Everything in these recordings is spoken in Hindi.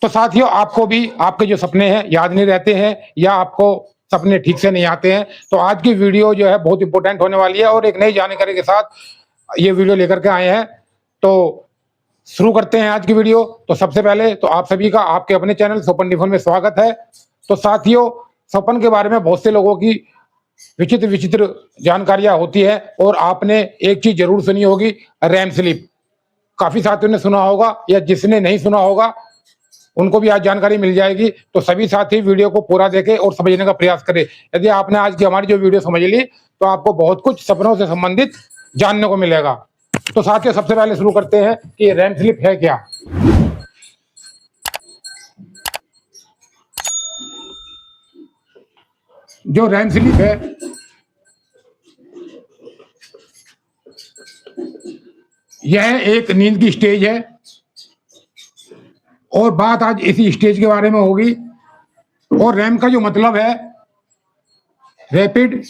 तो साथियों, आपको भी आपके जो सपने हैं याद नहीं रहते हैं या आपको सपने ठीक से नहीं आते हैं, तो आज की वीडियो जो है बहुत इंपॉर्टेंट होने वाली है और एक नई जानकारी के साथ ये वीडियो लेकर के आए हैं। तो शुरू करते हैं आज की वीडियो। तो सबसे पहले तो आप सभी का आपके अपने चैनल स्वपन डिफन में स्वागत है। तो साथियों, स्वपन के बारे में बहुत से लोगों की विचित्र विचित्र जानकारियां होती है और आपने एक चीज जरूर सुनी होगी, रैम स्लिप। काफी साथियों ने सुना होगा या जिसने नहीं सुना होगा उनको भी आज जानकारी मिल जाएगी। तो सभी साथी वीडियो को पूरा देखें और समझने का प्रयास करें। यदि आपने आज की हमारी जो वीडियो समझ ली तो आपको बहुत कुछ सपनों से संबंधित जानने को मिलेगा। तो साथियों, सबसे पहले शुरू करते हैं कि रैम स्लिप है क्या। जो रैम स्लिप है यह एक नींद की स्टेज है और बात आज इसी स्टेज के बारे में होगी। और रैम का जो मतलब है रैपिड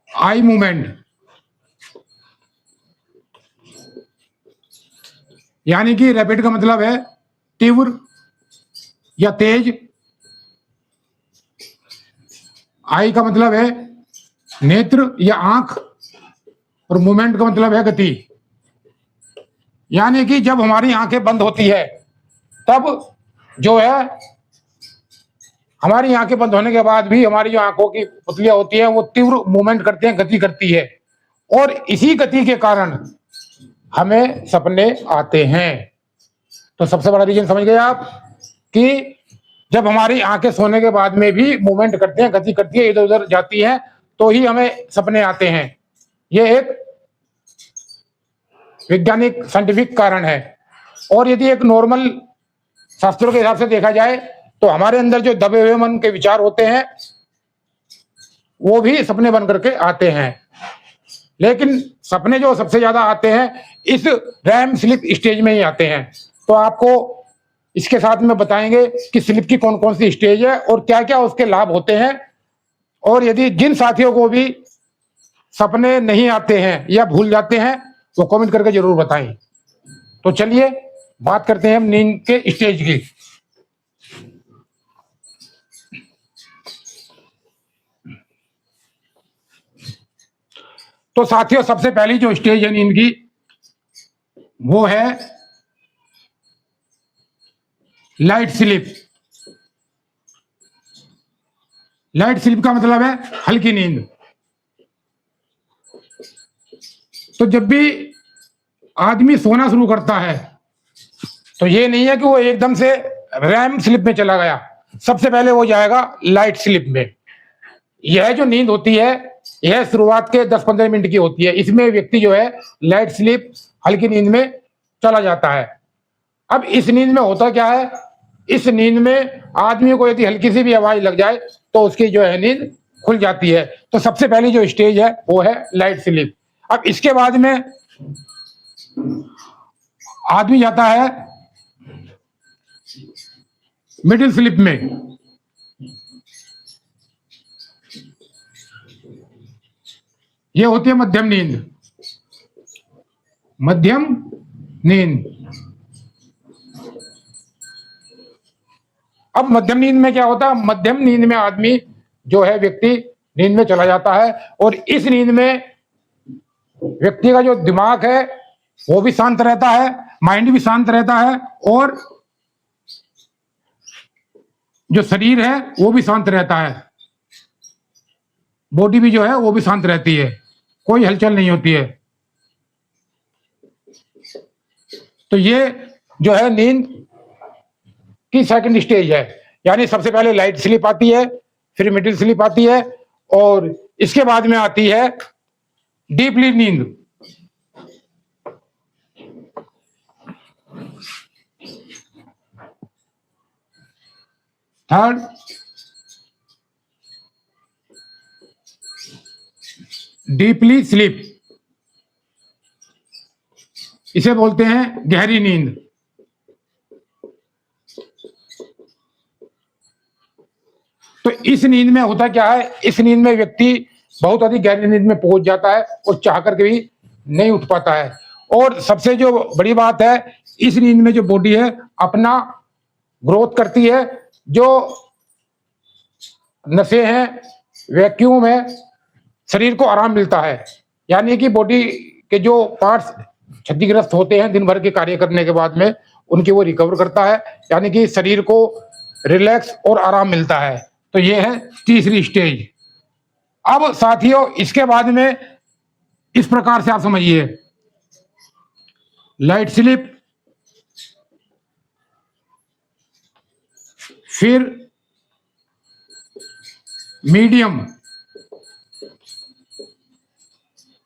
आई मूवमेंट, यानी कि रैपिड का मतलब है तीव्र या तेज, आई का मतलब है नेत्र या आंख और मूवमेंट का मतलब है गति। यानी कि जब हमारी आंखें बंद होती है तब जो है हमारी आंखें बंद होने के बाद भी हमारी जो आंखों की पुतलियां होती है वो तीव्र मूवमेंट करती हैं, गति करती है और इसी गति के कारण हमें सपने आते हैं। तो सबसे बड़ा रीजन समझ गए आप कि जब हमारी आंखें सोने के बाद में भी मूवमेंट करती हैं, गति करती है, इधर उधर जाती हैं, तो ही हमें सपने आते हैं। यह एक वैज्ञानिक साइंटिफिक कारण है। और यदि एक नॉर्मल शास्त्रों के हिसाब से देखा जाए तो हमारे अंदर जो दबे हुए मन के विचार होते हैं वो भी सपने बन करके आते हैं। लेकिन सपने जो सबसे ज्यादा आते हैं इस रैम स्लिप स्टेज में ही आते हैं। तो आपको इसके साथ में बताएंगे कि स्लिप की कौन कौन सी स्टेज है और क्या क्या उसके लाभ होते हैं। और यदि जिन साथियों को भी सपने नहीं आते हैं या भूल जाते हैं वो कमेंट करके जरूर बताएं। तो चलिए बात करते हैं हम नींद के स्टेज की। तो साथियों, सबसे पहली जो स्टेज है नींद की वो है लाइट स्लीप। लाइट स्लीप का मतलब है हल्की नींद। तो जब भी आदमी सोना शुरू करता है तो ये नहीं है कि वो एकदम से रैम स्लिप में चला गया, सबसे पहले वो जाएगा लाइट स्लिप में। यह जो नींद होती है यह शुरुआत के 10-15 मिनट की होती है। इसमें व्यक्ति जो है लाइट स्लीप, हल्की नींद में चला जाता है। अब इस नींद में होता क्या है, इस नींद में आदमी को यदि हल्की सी भी आवाज लग जाए तो उसकी जो है नींद खुल जाती है। तो सबसे पहली जो स्टेज है वो है लाइट स्लीप। अब इसके बाद में आदमी जाता है मिडिल स्लीप में। यह होती है मध्यम नींद। मध्यम नींद। अब मध्यम नींद में क्या होता है, मध्यम नींद में आदमी जो है व्यक्ति नींद में चला जाता है और इस नींद में व्यक्ति का जो दिमाग है वो भी शांत रहता है, माइंड भी शांत रहता है और जो शरीर है वो भी शांत रहता है, बॉडी भी जो है वो भी शांत रहती है, कोई हलचल नहीं होती है। तो ये जो है नींद की सेकंड स्टेज है। यानी सबसे पहले लाइट स्लीप आती है, फिर मिडिल स्लीप आती है और इसके बाद में आती है डीपली नींद। थर्ड डीपली स्लीप, इसे बोलते हैं गहरी नींद। तो इस नींद में होता क्या है, इस नींद में व्यक्ति बहुत अधिक गहरी नींद में पहुंच जाता है और चाह करके भी नहीं उठ पाता है। और सबसे जो बड़ी बात है, इस नींद में जो बॉडी है अपना ग्रोथ करती है, जो नसें हैं, वैक्यूम है, शरीर को आराम मिलता है। यानी कि बॉडी के जो पार्ट्स क्षतिग्रस्त होते हैं दिन भर के कार्य करने के बाद में, उनकी वो रिकवर करता है, यानी कि शरीर को रिलैक्स और आराम मिलता है। तो ये है तीसरी स्टेज। अब साथियों, इसके बाद में इस प्रकार से आप समझिए, लाइट स्लीप, फिर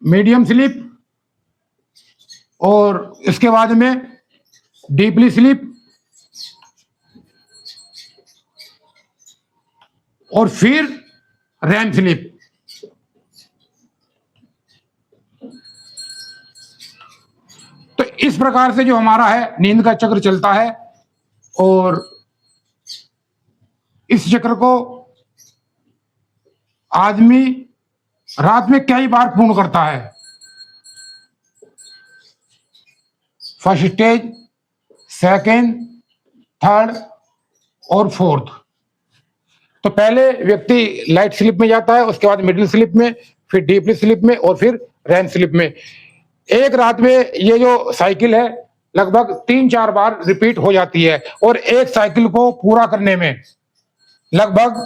मीडियम स्लीप, और इसके बाद में डीपली स्लीप, और फिर रैम स्लीप। तो इस प्रकार से जो हमारा है नींद का चक्र चलता है, और इस चक्र को आदमी रात में कई बार पूर्ण करता है। फर्स्ट स्टेज, सेकेंड, थर्ड और फोर्थ। तो पहले व्यक्ति लाइट स्लीप में जाता है, उसके बाद मिडिल स्लीप में, फिर डीप स्लीप में, और फिर रैम स्लीप में। एक रात में ये जो साइकिल है लगभग 3-4 बार रिपीट हो जाती है, और एक साइकिल को पूरा करने में लगभग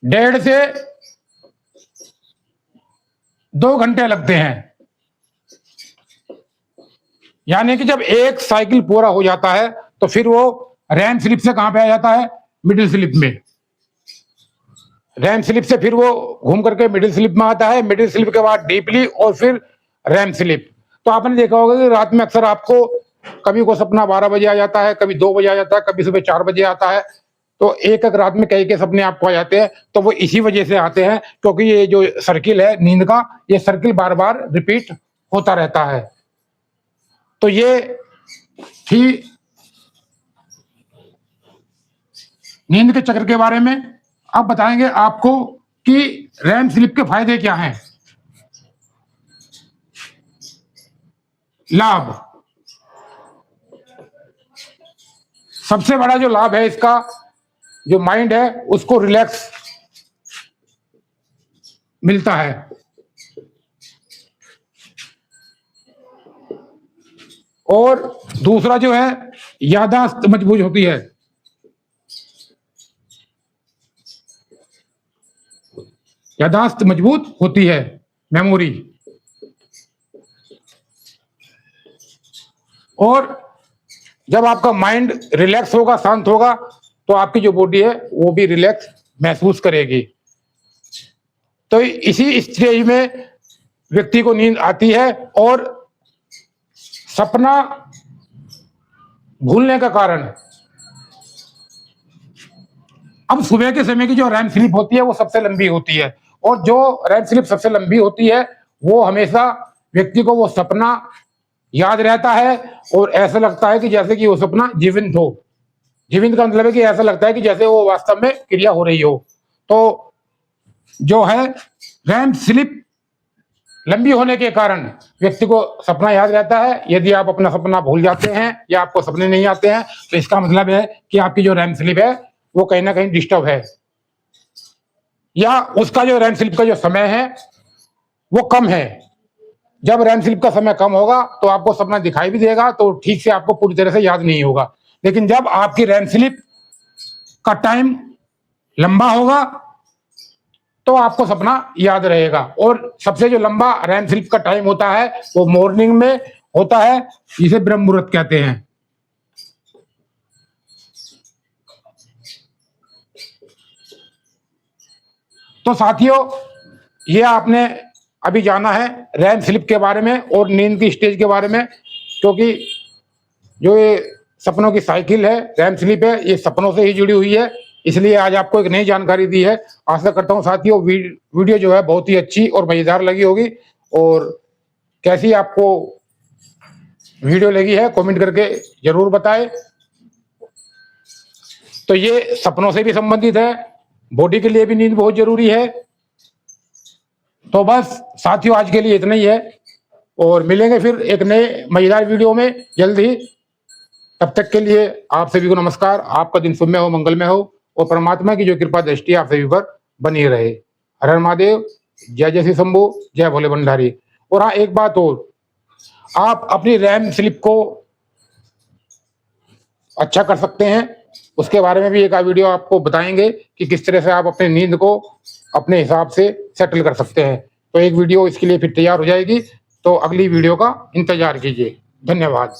1.5 से 2 घंटे लगते हैं। यानी कि जब एक साइकिल पूरा हो जाता है तो फिर वो रैम स्लिप से कहां पे आ जाता है, मिडिल स्लिप में। रैम स्लिप से फिर वो घूम करके मिडिल स्लिप में आता है, मिडिल स्लिप के बाद डीपली, और फिर रैम स्लिप। तो आपने देखा होगा कि रात में अक्सर आपको कभी को सपना 12 बजे आ जाता है, कभी 2 बजे आ जाता है, कभी सुबह 4 बजे आता है। तो एक एक रात में कई के सपने आपको आ जाते हैं। तो वो इसी वजह से आते हैं, क्योंकि ये जो सर्किल है नींद का, ये सर्किल बार बार रिपीट होता रहता है। तो ये थी नींद के चक्र के बारे में। अब बताएंगे आपको कि रैम स्लिप के फायदे क्या हैं। लाभ, सबसे बड़ा जो लाभ है इसका, जो माइंड है उसको रिलैक्स मिलता है। और दूसरा जो है, याददाश्त मजबूत होती है। याददाश्त मजबूत होती है, मेमोरी। और जब आपका माइंड रिलैक्स होगा, शांत होगा, तो आपकी जो बॉडी है वो भी रिलैक्स महसूस करेगी। तो इसी स्टेज में व्यक्ति को नींद आती है, और सपना भूलने का कारण, अब सुबह के समय की जो रैम स्लीप होती है वो सबसे लंबी होती है, और जो रैम स्लीप सबसे लंबी होती है वो हमेशा व्यक्ति को वो सपना याद रहता है, और ऐसा लगता है कि जैसे कि वो सपना जीवंत हो। जीवंत का मतलब है कि ऐसा लगता है कि जैसे वो वास्तव में क्रिया हो रही हो। तो जो है रैम स्लीप लंबी होने के कारण व्यक्ति को सपना याद रहता है। यदि आप अपना सपना भूल जाते हैं या आपको सपने नहीं आते हैं, तो इसका मतलब है कि आपकी जो रैम स्लीप है वो कहीं ना कहीं डिस्टर्ब है, या उसका जो रैम स्लीप का जो समय है वो कम है। जब रैम स्लीप का समय कम होगा तो आपको सपना दिखाई भी देगा, तो ठीक से आपको पूरी तरह से याद नहीं होगा। लेकिन जब आपकी रैम स्लीप का टाइम लंबा होगा तो आपको सपना याद रहेगा। और सबसे जो लंबा रैम स्लीप का टाइम होता है वो मॉर्निंग में होता है, जिसे ब्रह्म मुहूर्त कहते हैं। तो साथियों, ये आपने अभी जाना है रैम स्लीप के बारे में और नींद की स्टेज के बारे में, क्योंकि जो ये सपनों की साइकिल है, रैम स्लीप है, ये सपनों से ही जुड़ी हुई है। इसलिए आज आपको एक नई जानकारी दी है। आशा करता हूँ साथियों वीडियो जो है बहुत ही अच्छी और मजेदार लगी होगी। और कैसी आपको वीडियो लगी है कमेंट करके जरूर बताएं। तो ये सपनों से भी संबंधित है, बॉडी के लिए भी नींद बहुत जरूरी है। तो बस साथियों, आज के लिए इतना ही है। और मिलेंगे फिर एक नए मजेदार वीडियो में जल्द ही। तब तक के लिए आप सभी को नमस्कार। आपका दिन शुभ में हो, मंगलमय हो और परमात्मा की जो कृपा दृष्टि आप सभी पर बनी रहे। हर हर महादेव, जय जय श्री शंभू, जय भोले भंडारी। और हाँ, एक बात और, आप अपनी रैम स्लिप को अच्छा कर सकते हैं, उसके बारे में भी एक वीडियो आपको बताएंगे कि किस तरह से आप अपनी नींद को अपने हिसाब से सेटल कर सकते हैं। तो एक वीडियो इसके लिए फिर तैयार हो जाएगी, तो अगली वीडियो का इंतजार कीजिए। धन्यवाद।